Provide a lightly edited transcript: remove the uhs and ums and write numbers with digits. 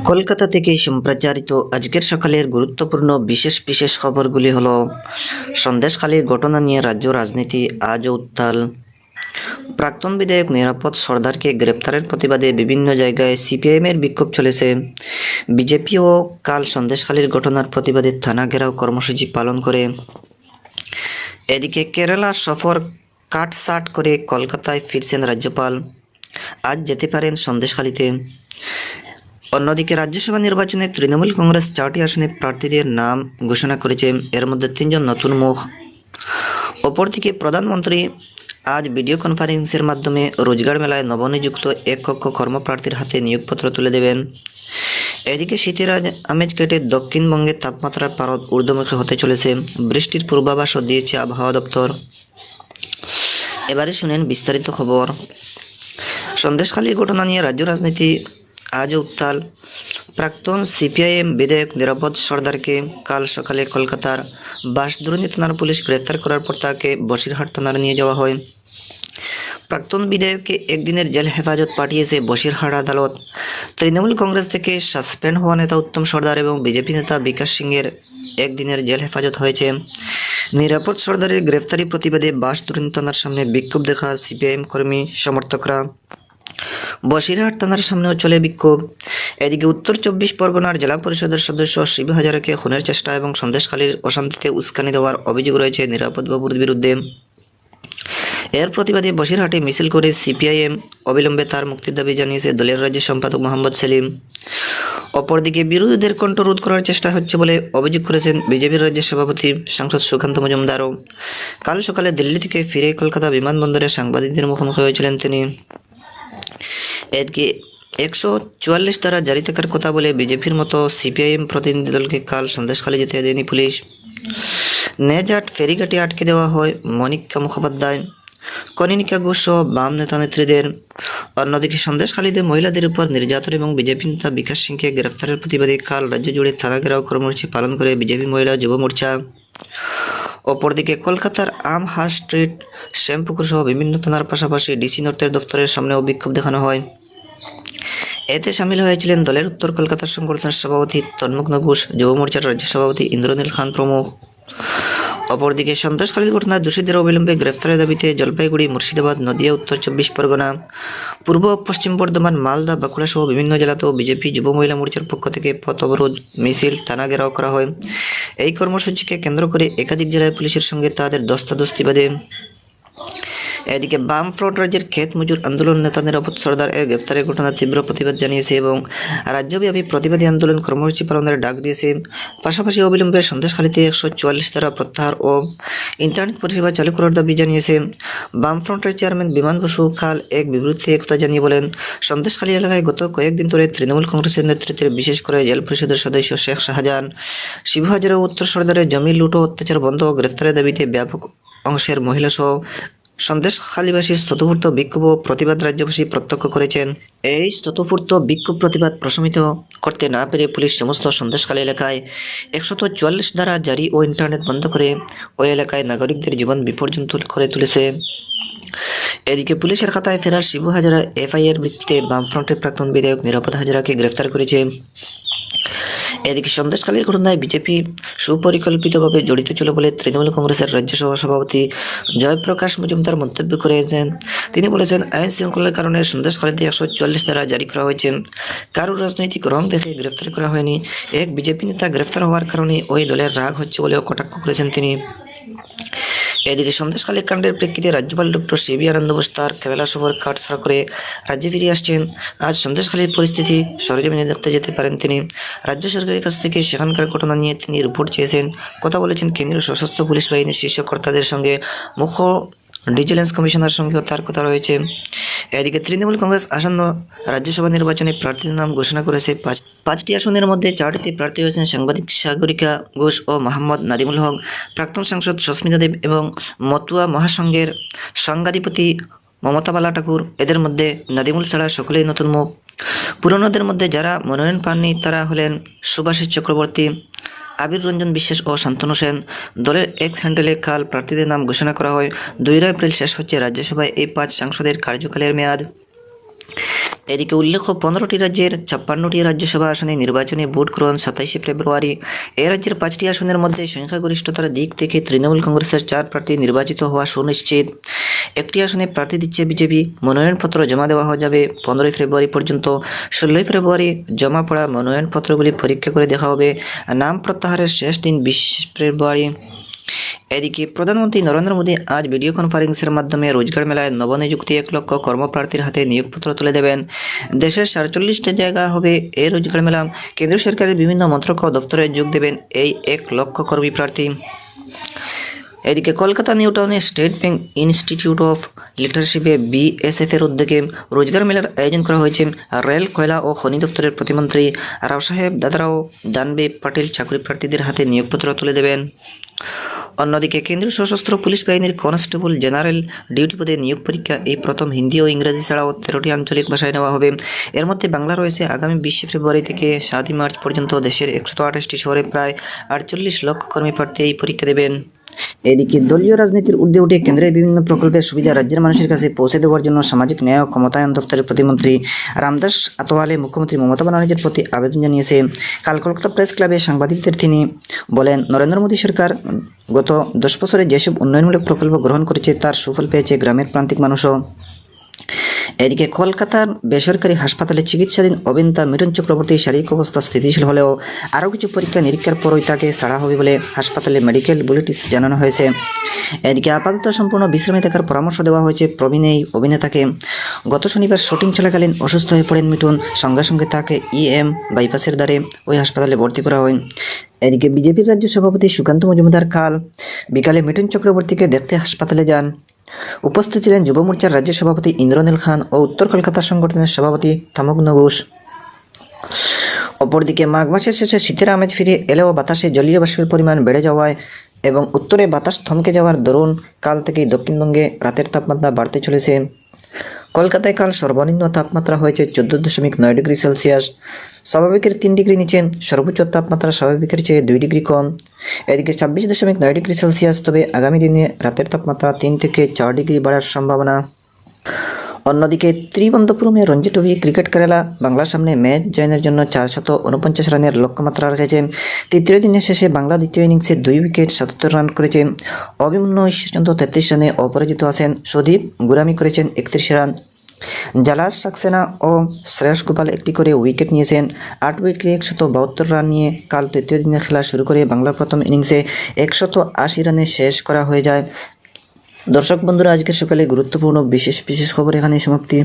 কলকাতা থেকে সম্প্রচারিত আজকের সকালের গুরুত্বপূর্ণ বিশেষ বিশেষ খবরগুলি হলো সন্দেশখালীর ঘটনা নিয়ে রাজ্য রাজনীতি আজও উত্তাল। প্রাক্তন বিধায়ক নিরাপদ সর্দারকে গ্রেপ্তারের প্রতিবাদে বিভিন্ন জায়গায় সিপিআইএমের বিক্ষোভ চলেছে। বিজেপিও কাল সন্দেশখালীর ঘটনার প্রতিবাদে থানা ঘেরাও কর্মসূচি পালন করে। এদিকে কেরালা সফর কাটছাঁট করে কলকাতায় ফিরছেন রাজ্যপাল। আজ যেতে পারেন সন্দেশখালীতে। অন্যদিকে রাজ্যসভা নির্বাচনে তৃণমূল কংগ্রেস 4টি আসনে প্রার্থীদের নাম ঘোষণা করেছে, এর মধ্যে 3জন নতুন মুখ। অপরদিকে প্রধানমন্ত্রী আজ ভিডিও কনফারেন্সের মাধ্যমে রোজগার মেলায় নবনিযুক্ত এক কক্ষ কর্মপ্রার্থীর হাতে নিয়োগপত্র তুলে দেবেন। এদিকে শীতের আমেজ কেটে দক্ষিণবঙ্গের তাপমাত্রার পারদ ঊর্ধ্বমুখী হতে চলেছে, বৃষ্টির পূর্বাভাসও দিয়েছে আবহাওয়া দপ্তর। এবারে শুনেন বিস্তারিত খবর। সন্দেশখালীর ঘটনা নিয়ে রাজ্য রাজনীতি আজও উত্তাল। প্রাক্তন সিপিআইএম বিধায়ক নিরাপদ সর্দারকে কাল সকালে কলকাতার বাঁশদ্রোণী থানার পুলিশ গ্রেফতার করার পর তাকে বসিরহাট থানায় নিয়ে যাওয়া হয়। প্রাক্তন বিধায়ককে একদিনের জেল হেফাজত পাঠিয়েছে বসিরহাট আদালত। তৃণমূল কংগ্রেস থেকে সাসপেন্ড হওয়া নেতা উত্তম সর্দার এবং বিজেপি নেতা বিকাশ সিংয়ের একদিনের জেল হেফাজত হয়েছে। নিরাপদ সর্দারের গ্রেফতারি প্রতিবাদে বাঁশদ্রোণী থানার সামনে বিক্ষোভ দেখা সিপিআইএম কর্মী সমর্থকরা। বসিরহাট থানার সামনেও চলে বিক্ষোভ। এদিকে উত্তর 24 পরগনার জেলা পরিষদের সদস্য শিবু হাজারাকে খুনের চেষ্টা এবং সন্দেশখালীর অশান্তিতে উস্কানি দেওয়ার অভিযোগ রয়েছে নিরাপদবাবুর বিরুদ্ধে। এর প্রতিবাদে বসিরহাটে মিছিল করে সিপিআইএম অবিলম্বে তার মুক্তির দাবি জানিয়েছে দলের রাজ্য সম্পাদক মোহাম্মদ সেলিম। অপরদিকে বিরোধীদের কণ্ঠ রোধ করার চেষ্টা হচ্ছে বলে অভিযোগ করেছেন বিজেপির রাজ্য সভাপতি সাংসদ সুকান্ত মজুমদারও। কাল সকালে দিল্লি থেকে ফিরে কলকাতা বিমানবন্দরে সাংবাদিকদের মুখোমুখি হয়েছিলেন তিনি। এদিকে 144 ধারা জারি থাকার কথা বলে বিজেপির মতো সিপিআইএম প্রতিনিধি দলকে কাল সন্দেশখালী যেতে দেয়নি পুলিশ। নেজাট ফেরিঘাটে আটকে দেওয়া হয় মনিকা মুখোপাধ্যায়, কনিনিকা ঘোষ সহ বাম নেতা নেত্রীদের। অন্যদিকে সন্দেশখালীতে মহিলাদের উপর নির্যাতন এবং বিজেপি নেতা বিকাশ সিংকে গ্রেফতারের প্রতিবাদে কাল রাজ্য জুড়ে থানা ঘেরাও কর্মসূচি পালন করে বিজেপি মহিলা যুব মোর্চা। অপরদিকে কলকাতার আমহার্স্ট স্ট্রিট, শ্যামপুকুর সহ বিভিন্ন থানার পাশাপাশি ডিসি নর্থের দপ্তরের সামনেও বিক্ষোভ দেখানো হয়। এতে সামিল হয়েছিলেন দলের উত্তর কলকাতার সংগঠনের সভাপতি তন্মগ্ন ঘোষ, যুব মোর্চার রাজ্য সভাপতি ইন্দ্রনীল খান প্রমুখ। অপরদিকে সন্দেশখালীর ঘটনায় দোষীদের অবিলম্বে গ্রেফতারের দাবিতে জলপাইগুড়ি, মুর্শিদাবাদ, নদিয়া, উত্তর 24 পরগনা, পূর্ব ও পশ্চিম বর্ধমান, মালদা, বাঁকুড়া সহ বিভিন্ন জেলাতেও বিজেপি যুব মহিলা মোর্চার পক্ষ থেকে পথ অবরোধ, মিছিল, থানা ঘেরাও করা হয়। এই কর্মসূচিকে কেন্দ্র করে একাধিক জেলায় পুলিশের সঙ্গে তাদের ধস্তাধস্তি বাধে। এদিকে বামফ্রন্ট রাজ্যের ক্ষেত মজুর আন্দোলন নেতা নিরাপদ সর্দার এর গ্রেপ্তারের ঘটনার তীব্র প্রতিবাদ জানিয়েছে এবং রাজ্যব্যাপী প্রতিবাদী আন্দোলন কর্মসূচি পালনের ডাক দিয়েছে। পাশাপাশি অবিলম্বে সন্দেশখালীতে 144 ধারা প্রত্যাহার ও ইন্টারনেট পরিষেবা চালু করার দাবি জানিয়েছে। বামফ্রন্টের চেয়ারম্যান বিমান বসু কাল এক বিবৃতিতে একথা জানিয়ে বলেন, সন্দেশখালী এলাকায় গত কয়েকদিন ধরে তৃণমূল কংগ্রেসের নেতৃত্বে বিশেষ করে জেল পরিষদের সদস্য শেখ শাহজাহান, শিবু হাজারা ও উত্তর সর্দারের জমি লুট ও অত্যাচার বন্ধ ও গ্রেফতারের দাবিতে ব্যাপক অংশের মহিলা সহ সন্দেশখালীবাসীর স্বতঃস্ফূর্ত বিক্ষোভ ও প্রতিবাদ রাজ্যবাসী প্রত্যক্ষ করেছেন। এই স্বতঃস্ফূর্ত বিক্ষোভ প্রতিবাদ প্রশমিত করতে না পেরে পুলিশ সমস্ত সন্দেশখালী এলাকায় 144 ধারা জারি ও ইন্টারনেট বন্ধ করে ওই এলাকায় নাগরিকদের জীবন বিপর্যয় করে তুলেছে। এদিকে পুলিশের খাতায় ফেরার শিবু হাজারা এফআইআর ভিত্তিতে বামফ্রন্টের প্রাক্তন বিধায়ক নিরাপদ হাজারাকে গ্রেফতার করেছে। এদিকে সন্দেশখালীর ঘটনায় বিজেপি সুপরিকল্পিতভাবে জড়িত ছিল বলে তৃণমূল কংগ্রেসের রাজ্য সভাপতি জয়প্রকাশ মজুমদার মন্তব্য করেছেন। তিনি বলেছেন, আইন শৃঙ্খলার কারণে সন্দেশখালীতে 144 ধারা জারি করা হয়েছে, কারোর রাজনৈতিক রং দেখে গ্রেফতার করা হয়নি। এক বিজেপি নেতা গ্রেফতার হওয়ার কারণে ওই দলের রাগ হচ্ছে বলেও কটাক্ষ করেছেন তিনি। এদিকে সন্দেশখালী কাণ্ডের প্রেক্ষিতে রাজ্যপাল ডক্টর সিবি আনন্দ বোস তার কেরালা সফর কাটছাড়া করে রাজ্যে ফিরে আসছেন। আজ সন্দেশখালীর পরিস্থিতি সরেজমিনে দেখতে যেতে পারেন তিনি। রাজ্য সরকারের কাছ থেকে সেখানকার ঘটনা নিয়ে তিনি রিপোর্ট চেয়েছেন, কথা বলেছেন কেন্দ্রীয় সশস্ত্র পুলিশ বাহিনীর শীর্ষ কর্তাদের সঙ্গে, মুখ্য ভিজিলেন্স কমিশনার সঙ্গেও তার কথা রয়েছে। এদিকে তৃণমূল কংগ্রেস আসন্ন রাজ্যসভা নির্বাচনে প্রার্থীর নাম ঘোষণা করেছে। 5টি আসনের মধ্যে 4টিতে প্রার্থী হয়েছেন সাংবাদিক সাগরিকা ঘোষ ও মোহাম্মদ নাদিমুল হক, প্রাক্তন সাংসদ সস্মিতা দেব এবং মতুয়া মহাসংঘের সংঘাধিপতি মমতা বালা ঠাকুর। এদের মধ্যে নাদিমুল ছাড়া সকলেই নতুন মুখ। পুরনোদের মধ্যে যারা মনোনয়ন পাননি তারা হলেন সুভাষিস চক্রবর্তী, আবির রঞ্জন বিশ্বাস ও শান্তনু সেন। দলের এক্স হ্যান্ডেলে কাল প্রার্থীদের নাম ঘোষণা করা হয়। 2 এপ্রিল শেষ হচ্ছে রাজ্যসভায় এই 5 সাংসদের কার্যকালের মেয়াদ। এদিকে উল্লেখ্য 15টি রাজ্যের 56টি রাজ্যসভা আসনে নির্বাচনে ভোট গ্রহণ 27শে ফেব্রুয়ারি। এ রাজ্যের 5টি আসনের মধ্যে সংখ্যাগরিষ্ঠতার দিক থেকে তৃণমূল কংগ্রেসের 4 প্রার্থী নির্বাচিত হওয়া সুনিশ্চিত। একটি আসনে প্রার্থী দিচ্ছে বিজেপি। মনোনয়নপত্র জমা দেওয়া যাবে 15 ফেব্রুয়ারি পর্যন্ত। 16 ফেব্রুয়ারি জমা পড়া মনোনয়নপত্রগুলি পরীক্ষা করে দেখা হবে। নাম প্রত্যাহারের শেষ দিন 20 ফেব্রুয়ারি। এদিকে প্রধানমন্ত্রী নরেন্দ্র মোদী আজ ভিডিও কনফারেন্সের মাধ্যমে রোজগার মেলায় নবনিযুক্ত 1 লক্ষ কর্মপ্রার্থীর হাতে নিয়োগপত্র তুলে দেবেন। দেশের 47টি জায়গা হবে এই রোজগার মেলা। কেন্দ্রীয় সরকারের বিভিন্ন মন্ত্রক ও দপ্তরে যোগ দেবেন এই 1 লক্ষ কর্মী প্রার্থী। এদিকে কলকাতা নিউ টাউনে স্টেট ব্যাংক ইনস্টিটিউট অফ লিটারশিপে BSF এর উদ্যোগে রোজগার মেলার আয়োজন করা হয়েছে। রেল, কয়লা ও খনি দপ্তরের প্রতিমন্ত্রী রাও সাহেব দাদারাও দানবে পাটিল চাকরি প্রার্থীদের হাতে নিয়োগপত্র তুলে দেবেন। অন্যদিকে কেন্দ্রীয় সশস্ত্র পুলিশ বাহিনীর কনস্টেবল জেনারেল ডিউটি পদে নিয়োগ পরীক্ষা এই প্রথম হিন্দি ও ইংরেজি ছাড়াও 13টি আঞ্চলিক ভাষায় নেওয়া হবে। এর মধ্যে বাংলা রয়েছে। আগামী 20 ফেব্রুয়ারি থেকে 7 মার্চ পর্যন্ত দেশের 128টি শহরে প্রায় 48 লক্ষ কর্মী প্রার্থী এই পরীক্ষা দেবেন। এদিকে দলীয় রাজনীতির ঊর্ধ্বে উঠে কেন্দ্রের বিভিন্ন প্রকল্পের সুবিধা রাজ্যের মানুষের কাছে পৌঁছে দেওয়ার জন্য সামাজিক ন্যায় ও ক্ষমতায়ন দপ্তরের প্রতিমন্ত্রী রামদাস আতওয়ালে মুখ্যমন্ত্রী মমতা ব্যানার্জির প্রতি আবেদন জানিয়েছে। কাল কলকাতা প্রেস ক্লাবে সাংবাদিকদের তিনি বলেন, নরেন্দ্র মোদী সরকার গত 10 বছরে যেসব উন্নয়নমূলক প্রকল্প গ্রহণ করেছে তার সুফল পেয়েছে গ্রামের প্রান্তিক মানুষও। এদিকে কলকাতার বেসরকারি হাসপাতালে চিকিৎসাধীন অভিনেতা মিঠুন চক্রবর্তীর শারীরিক অবস্থা স্থিতিশীল হলেও আরও কিছু পরীক্ষা নিরীক্ষার পরই তাকে ছাড়া হবে বলে হাসপাতালে মেডিকেল বুলেটিনে জানানো হয়েছে। এদিকে আপাতত সম্পূর্ণ বিশ্রামে থাকার পরামর্শ দেওয়া হয়েছে প্রবীণ এই অভিনেতাকে। গত শনিবার শুটিং চলাকালীন অসুস্থ হয়ে পড়েন মিঠুন। সঙ্গে সঙ্গে তাকে বাইপাসের দ্বারে ওই হাসপাতালে ভর্তি করা হয়। এদিকে বিজেপির রাজ্য সভাপতি সুকান্ত মজুমদার কাল বিকালে মিঠুন চক্রবর্তীকে দেখতে হাসপাতালে যান। উপস্থিত ছিলেন যুব মোর্চার রাজ্য সভাপতি ইন্দ্রনীল খান ও উত্তর কলকাতা সংগঠনের সভাপতি থামগ্ন ঘোষ। অপরদিকে মাঘ মাসের শেষে শীতের আমেজ ফিরে এলেও বাতাসে জলীয় বাষ্পের পরিমাণ বেড়ে যাওয়ায় এবং উত্তরে বাতাস থমকে যাওয়ার দরুন কাল থেকেই দক্ষিণবঙ্গে রাতের তাপমাত্রা বাড়তে চলেছে। কলকাতায় কাল সর্বনিম্ন তাপমাত্রা হয়েছে 14.9 ডিগ্রি সেলসিয়াস, স্বাভাবিকের 3 ডিগ্রি নিচে। সর্বোচ্চ তাপমাত্রা স্বাভাবিকের চেয়ে 2 ডিগ্রি কম। এদিকে 26.9 ডিগ্রি সেলসিয়াস। তবে আগামী দিনে রাতের তাপমাত্রা 3 থেকে 4 ডিগ্রি বাড়ার সম্ভাবনা। অন্যদিকে ত্রিবন্ধপুরমে রঞ্জি ট্রফি ক্রিকেট কেরালা বাংলার সামনে ম্যাচ জয়ের জন্য 449 রানের লক্ষ্যমাত্রা রেখেছে। তৃতীয় দিনের শেষে বাংলা দ্বিতীয় ইনিংসে 2 উইকেট 77 রান করেছে। অভিমন্যু ঈশ্বরচন্দ্র 33 রানে অপরাজিত আছেন। সুদীপ গুরামি করেছেন 31 রান। জালাস সাক্সেনা ও শ্রেয়স গোপাল একটি করে উইকেট নিয়েছেন। 8 উইকেটে 172 রান নিয়ে কাল তৃতীয় দিনের খেলা শুরু করে বাংলার প্রথম ইনিংসে 180 রানে শেষ করা হয়ে যায়। দর্শক বন্ধুরা, আজকে সকালে গুরুত্বপূর্ণ বিশেষ খবর এখানে সমাপ্তি।